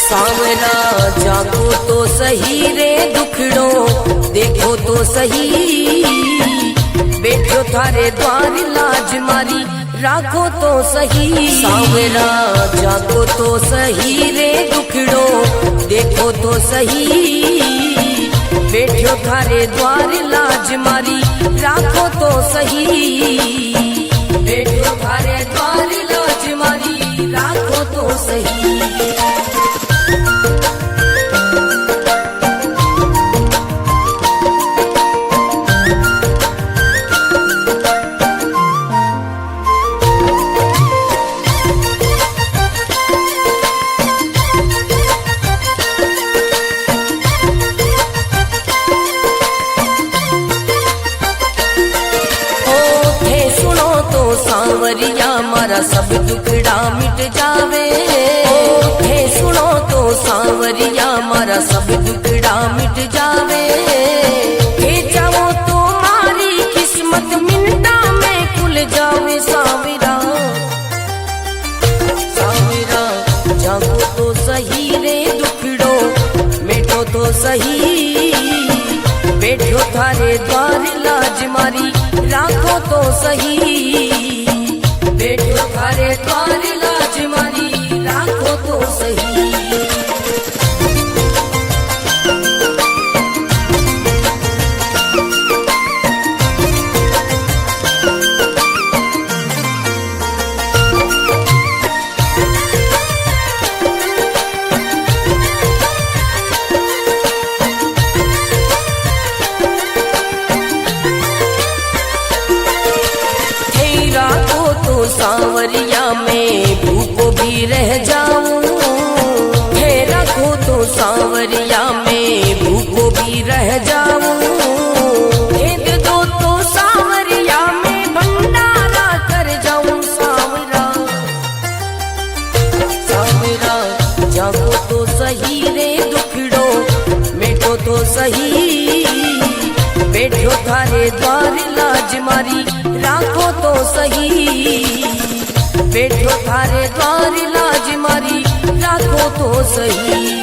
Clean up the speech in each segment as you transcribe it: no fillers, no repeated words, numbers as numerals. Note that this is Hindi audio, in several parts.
सांवरा जागो तो सही रे दुखड़ो देखो तो सही, बैठो थारे द्वार लाज मारी राखो तो सही। सांवरा जागो तो सही रे दुखड़ो देखो तो सही, बैठो थारे द्वार लाज मारी राखो तो सही, बैठो थारे द्वार लाज मारी राखो तो सही। सांवरिया मारा सब दुखड़ा मिट जावे, हे सुनो तो सांवरिया मारा सब दुखड़ा मिट जावे, हे जाओ तो मारी किस्मत मिनटा में खुल जावे। सांवरा सांवरा जागो तो सही रे दुखड़ो मिटो तो सही, बैठो थारे द्वार लाज मारी राखो तो सही, बैठो थारे द्वार लाज मारी राखो तो सही। सांवरिया में भूखो भी रह जाऊं, हे रखो तो सांवरिया में भूखो भी रह जाऊं, हे दे दो तो सांवरिया में भंडारा कर जाऊं। सांवरा सांवरा जागो तो सही रे दुखड़ो मिटो तो सही, बैठो थारे द्वार लाज मारी राखो तो सही, बैठो थारे द्वार लाज मारी राखो तो सही,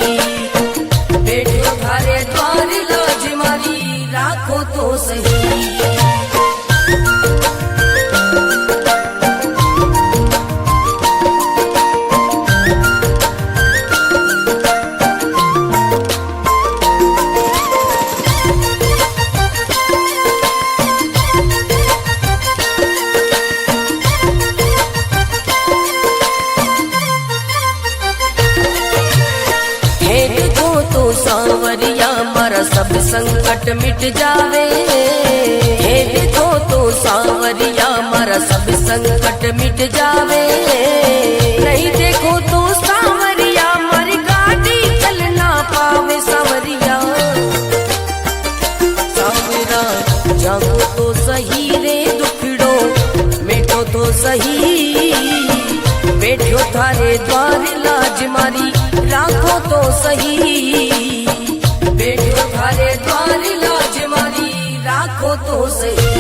बैठो थारे द्वार लाज मारी राखो तो सही। सांवरिया मारा सब संकट मिट जावे, हे देखो तो सांवरिया मारा सब संकट मिट जावे, नहीं देखो तो सांवरिया मारी गाड़ी चल ना पावे। सांवरिया सांवरा जागो तो सही रे दुखड़ो मिटो तो सही, बैठो थारे द्वार लाज मारी राखो तो सही, बैठो थारे द्वार लाज मारी राखो तो सही।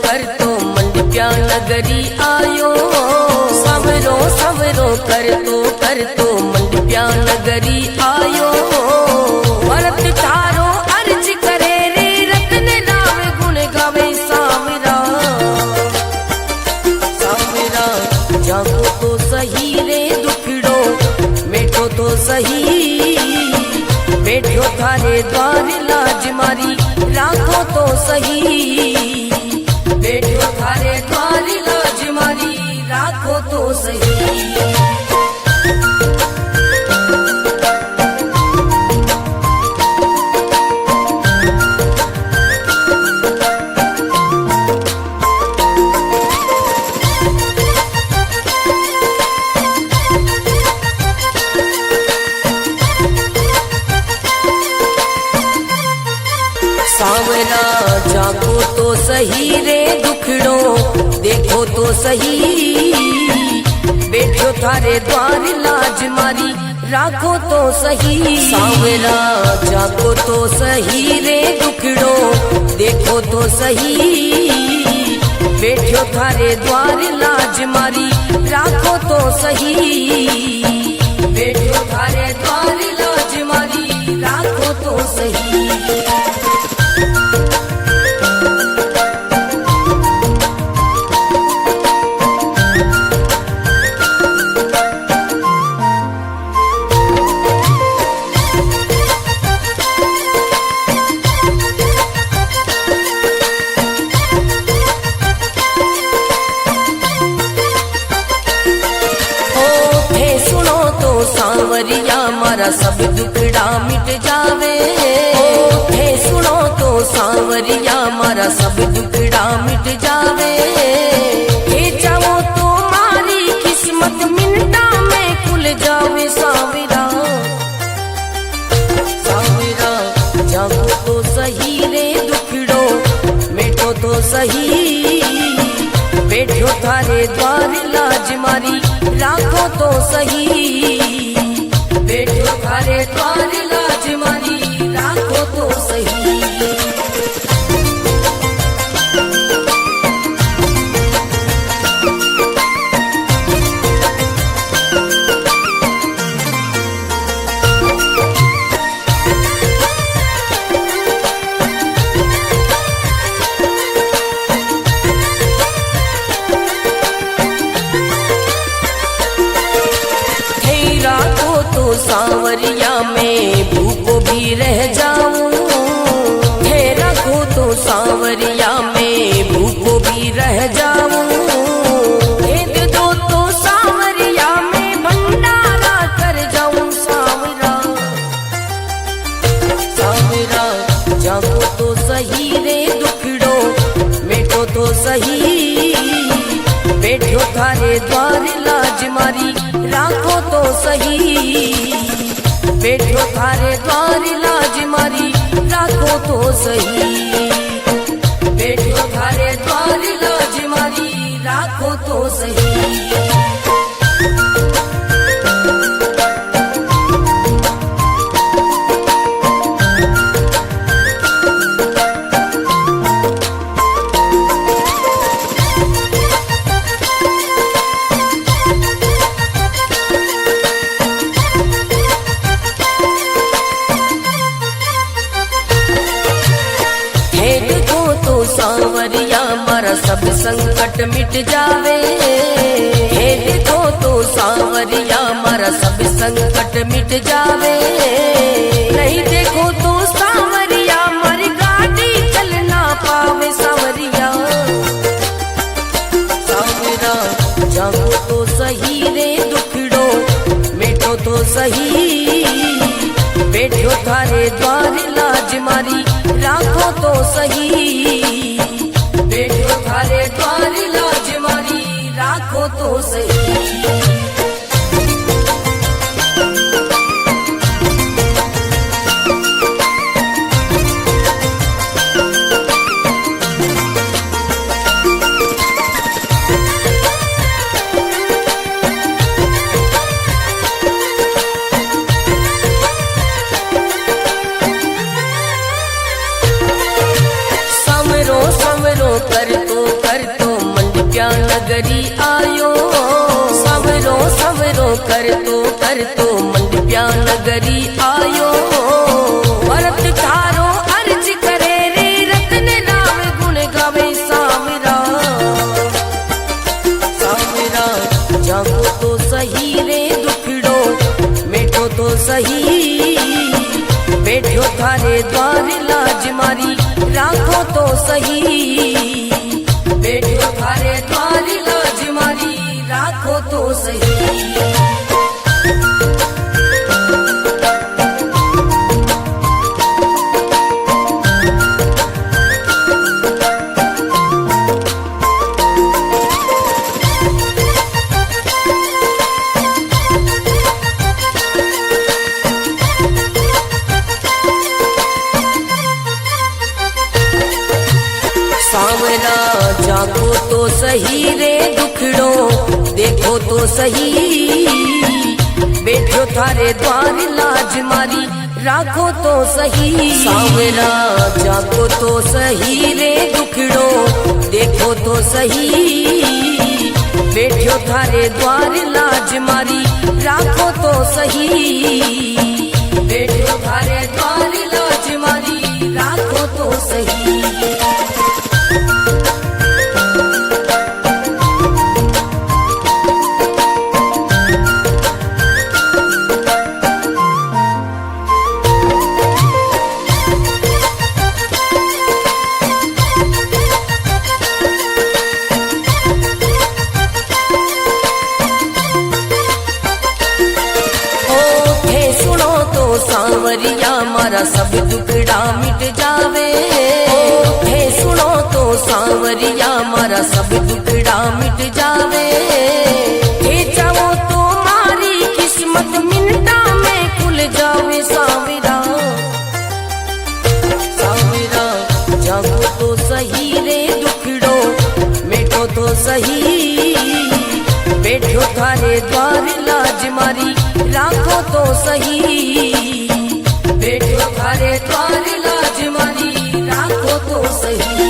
कर तो मंडप्या नगरी आयो, सवरो सवरो कर तो मंडप्या नगरी आयो, भरत थारो अर्ज करे रे रतन राव गुण गावे। सांवरा सांवरा जागो तो सही रे दुखड़ो मिटो तो सही, बैठो थारे द्वार लाज मारी राखो तो सही, बैठो थारे द्वार लाज मारी राखो तो सही। सांवरा जागो तो सही रे दुखड़ो देखो तो सही, बैठो थारे द्वार लाज मारी राखो तो सही। सांवरा जागो तो सही रे दुखड़ो देखो तो सही, बैठो थारे द्वार लाज मारी राखो तो सही, बैठो थारे द्वार लाज मारी राखो तो सही। सांवरिया मारा सब दुखड़ा मिट जावे, हे सुनो तो सांवरिया मारा सब दुखड़ा मिट जावे, हे चाहो तो मारी किस्मत मिनटा में खुल जावे। सांवरा सांवरा जागो तो सही रे दुखड़ो मिटो तो सही, बैठो थारे द्वार लाज मारी राखो तो सही, बैठो थारे द्वार लाज मारी राखो तो सही। सांवरिया में भूखो भी रह जाऊं, हे रखो तो सांवरिया में भूखो भी रह जाऊं, हे दे दो तो सांवरिया में भंडारा कर जाऊं। सांवरा सांवरा जागो तो सही रे दुखड़ो मिटो तो सही, बैठो थारे द्वार लाज मारी राखो तो सही, बैठो थारे द्वार लाज मारी राखो तो सही, बैठो थारे द्वार लाज मारी राखो तो सही। सांवरिया मारा सब संकट मिट जावे, हे देखो तो सांवरिया मारा सब संकट मिट जावे, नहीं देखो तो सांवरिया मारी गाड़ी चल ना पावे। सांवरिया सांवरा जागो तो सही रे दुखड़ो मिटो तो सही, बैठो थारे द्वार लाज मारी राखो तो सही, बैठो थारे द्वार लाज मारी राखो तो सही। कर तो मंडप्या नगरी आयो, सवरो सवरो कर तो मंडप्या नगरी आयो, भरत थारो अर्ज करे रे रतन राम गुण गावे। सांवरा सांवरा जागो तो सही रे दुखड़ो मिटो तो सही, बैठो थारे द्वार लाज मारी राखो तो सही, बैठो थारे द्वार लाज मारी राखो तो सही। सांवरा जागो तो सही रे दुखड़ो देखो तो सही, बैठो थारे द्वार लाज मारी राखो तो सही। सांवरा जागो तो सही रे दुखड़ो देखो तो सही, बैठो थारे द्वार लाज मारी राखो तो सही, बैठो थारे द्वार लाज मारी राखो तो सही। सांवरिया मारा सब दुखड़ा मिट जावे, हे सुनो तो सांवरिया मारा सब दुखड़ा मिट जावे, हे चाहो तो मारी किस्मत मिनटा में खुल जावे। सांवरा सांवरा जागो तो सही रे दुखड़ो मिटो तो सही, बैठो थारे द्वार लाज मारी राखो तो सही, बैठो थारे द्वार लाज मारी राखो तो सही।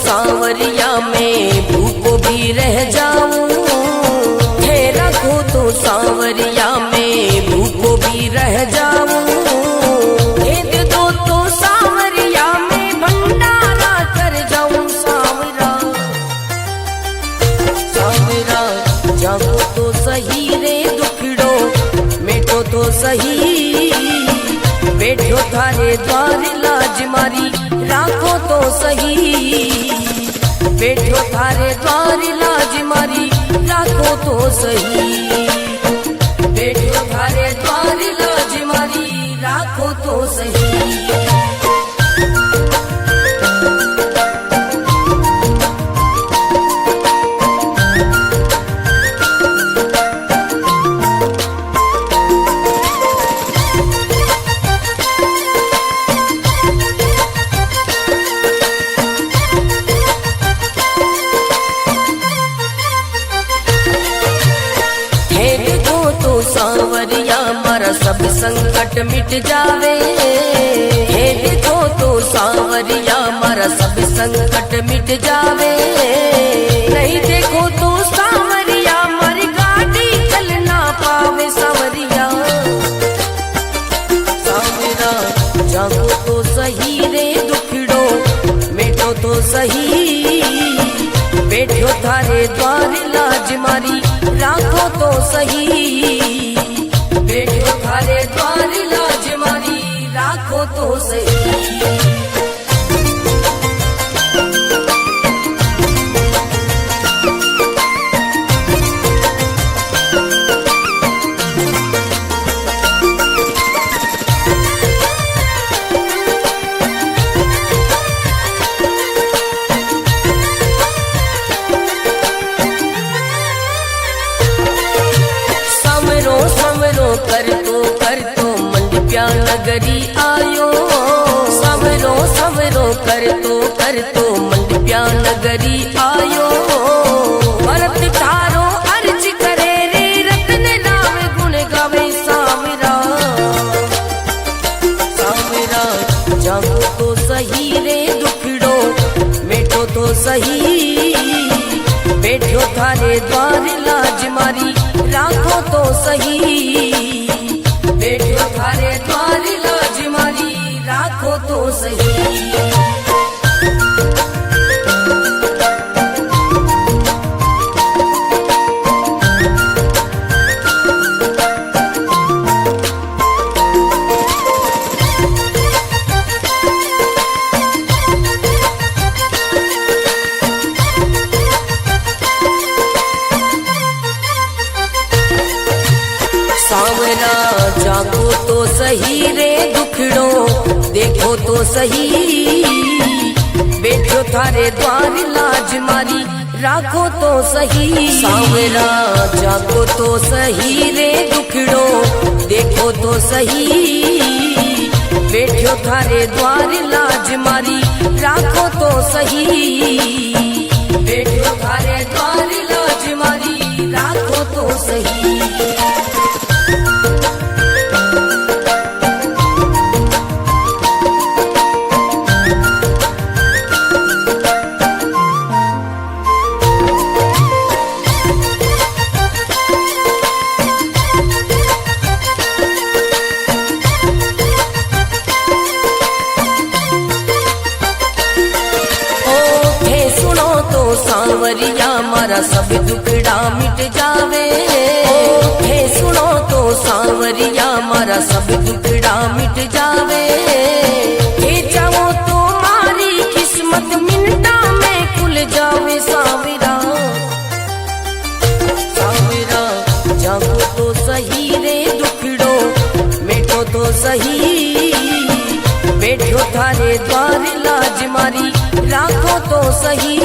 सांवरिया में भूखो भी रह जाऊं, हे रखो तो सांवरिया में भूखो भी रह जाऊं, हे दे दो तो सांवरिया में भंडारा कर जाऊं। सांवरा सांवरा जागो तो सही रे दुखड़ो मिटो तो सही, बैठो थारे द्वार लाज मारी राखो तो सही, बैठो थारे द्वार लाज मारी राखो तो सही, बैठो थारे द्वार लाज मारी राखो तो सही। सांवरिया मारा सब संकट मिट जावे, हे देखो तो सांवरिया मारा सब संकट मिट जावे, नहीं देखो तो सांवरिया मारी गाड़ी चल ना पावे। सांवरिया सांवरा जागो तो सही रे दुखड़ो मिटो तो सही, बैठो थारे द्वार लाज मारी राखो तो सही, बैठो थारे द्वार लाज मारी राखो तो सही। कर तो मंडप्या नगरी आयो, सवरो सवरो कर तो मंडप्या नगरी आयो, भरत तारो अर्ज करे रे रतन नाम गुण गावे। सांवरा सांवरा जागो तो सही रे दुखड़ो मिटो तो सही, बैठो थारे द्वार लाज मारी राखो तो सही, बैठो थारे द्वार लाज मारी राखो तो सही। जागो तो सही रे दुखड़ो देखो तो सही, बैठो थारे द्वार लाज मारी राखो तो सही। सांवरा जागो तो सही रे दुखड़ो देखो तो सही, बैठो थारे द्वार लाज मारी राखो तो सही, बैठो थारे द्वार लाज मारी राखो तो सही। सांवरिया मारा सब दुखड़ा मिट जावे, हे सुनो तो सांवरिया मारा सब दुखड़ा मिट जावे, हे चाहो तो मारी किस्मत मिनटा में खुल जावे। सांवरा सांवरा जागो तो सही रे दुखड़ो मिटो तो सही, बैठो थारे द्वार लाज मारी राखो तो सही,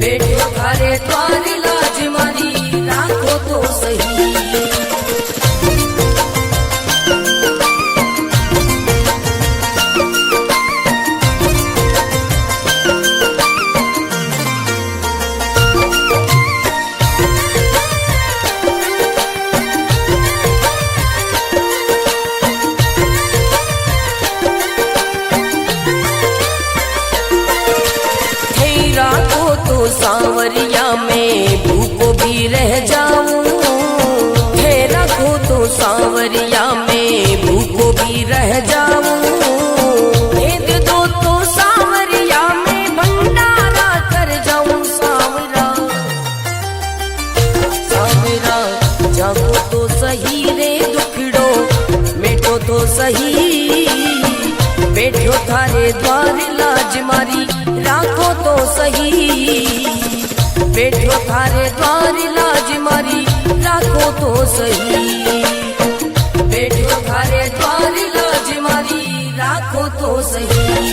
बैठो थारे द्वार लाज मारी राखो तो सही। सांवरिया में भूखो भी रह जाऊं, हे रखो तो सांवरिया में भूखो भी रह जाऊं, भेद दो तो सांवरिया में भंडारा कर जाऊं। सांवरा सांवरा जागो तो सही रे दुखड़ो मिटो तो सही, बैठो थारे द्वार लाज मारी राखो तो सही, बैठो थारे द्वार लाज मारी राखो तो सही, बैठो थारे द्वार लाज मारी राखो तो सही।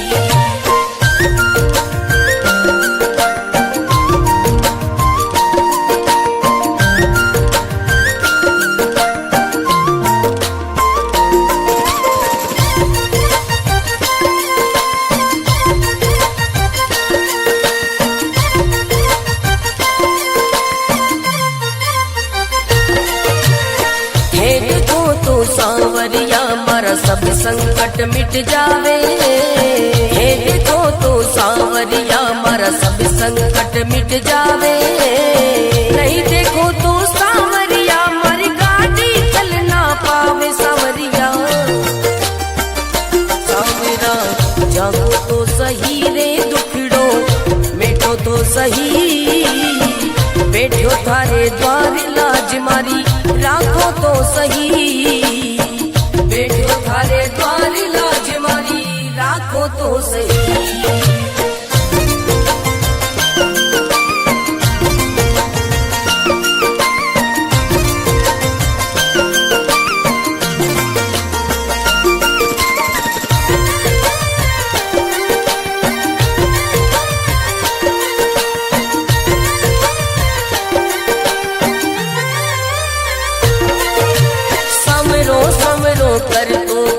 सांवरिया मारा सब संकट मिट जावे, हे देखो तो सांवरिया मारा सब संकट मिट जावे, नहीं देखो तो सांवरिया मारी गाड़ी चल ना पावे। सांवरिया सांवरा जागो तो सही रे दुखड़ो मिटो तो सही, बैठो थारे द्वार लाज मारी राखो तो सही, बैठो थारे द्वार लाज मारी राखो तो सही।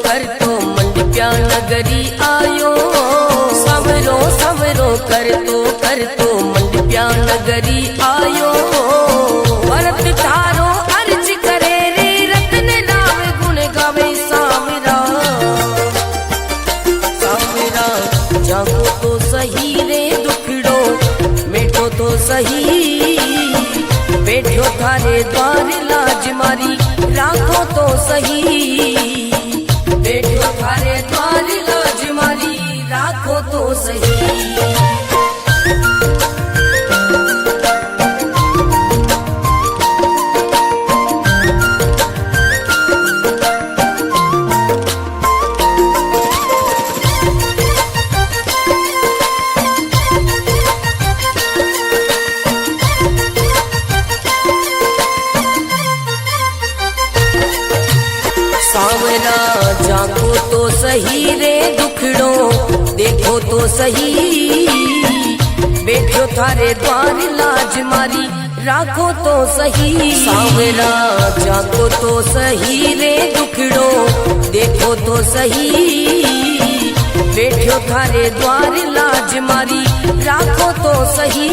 कर तो मंडप्या नगरी आयो, सवरो सवरो कर तो मंडप्या नगरी आयो, भरत थारो अर्ज करे रे रत्न राव गुण गावे। सांवरा सांवरा जागो तो सही रे दुखड़ो मिटो तो सही, बैठो थारे द्वार लाज मारी राखो तो सही, बैठो थारे द्वार लाज मारी राखो तो सही। तो सही, बैठो थारे द्वार लाज मारी राखो तो सही। सांवरा जागो तो सही रे दुखड़ो देखो तो सही, बैठो थारे द्वार लाज मारी राखो तो सही,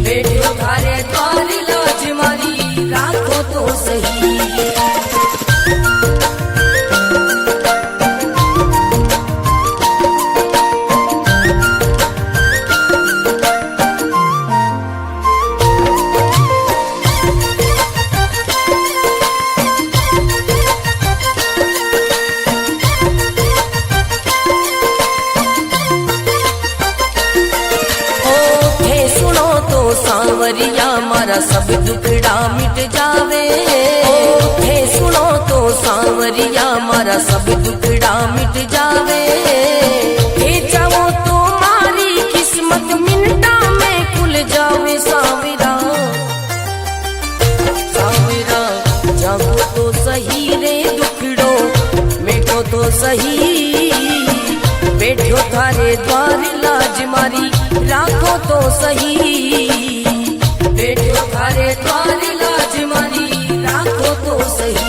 बैठो थारे द्वार लाज मारी राखो तो सही। सांवरिया मारा सब दुखड़ा मिट जावे, हे सुनो तो सांवरिया मारा सब दुखड़ा मिट जावे। हे चाहो तो मारी किस्मत मिनटा में खुल जावे। सांवरा सांवरा जागो तो सही रे दुखड़ो मिटो तो सही, बैठो थारे द्वार लाज मारी राखो तो सही, बैठो थारे द्वार लाज मारी राखो तो सही।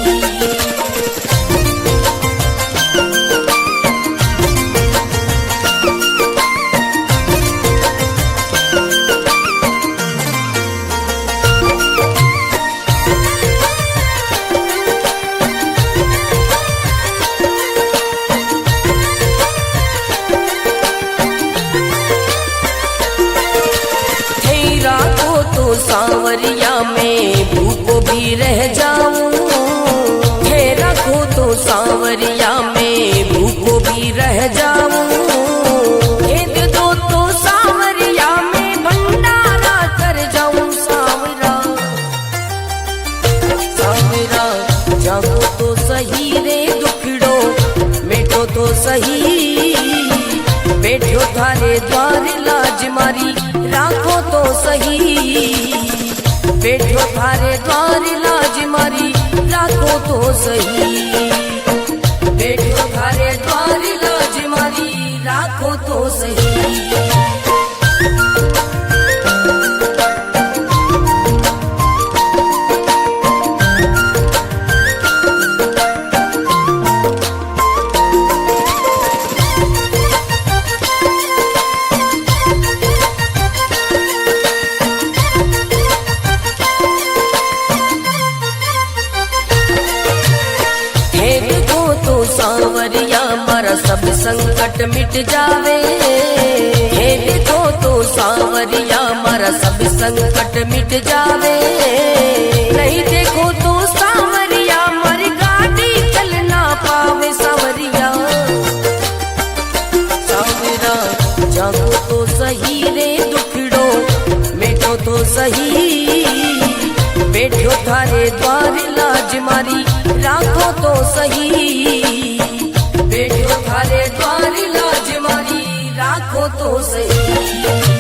सांवरिया में भूखो भी रह जाऊं, हे रखो तो सांवरिया में भूखो भी रह जाऊं। हे दे दो तो सांवरिया में भंडारा कर जाऊं। सांवरा सांवरा जागो तो सही रे दुखड़ो मिटो तो सही, बैठो थारे द्वार लाज मारी राखो तो सही, बैठो थारे द्वार लाज मारी राखो तो सही, बैठो थारे द्वार लाज मारी राखो तो सही। सांवरिया मारा सब संकट मिट जावे, हे देखो तो सांवरिया मारा सब संकट मिट जावे। नहीं देखो तो सांवरिया मर गाड़ी चल ना पावे। सांवरिया सांवरा जागो तो सही रे दुखड़ो मिटो तो सही, बैठो थारे द्वार लाज मारी राखो तो सही, बैठो थारे द्वार लाज मारी राखो तो सही।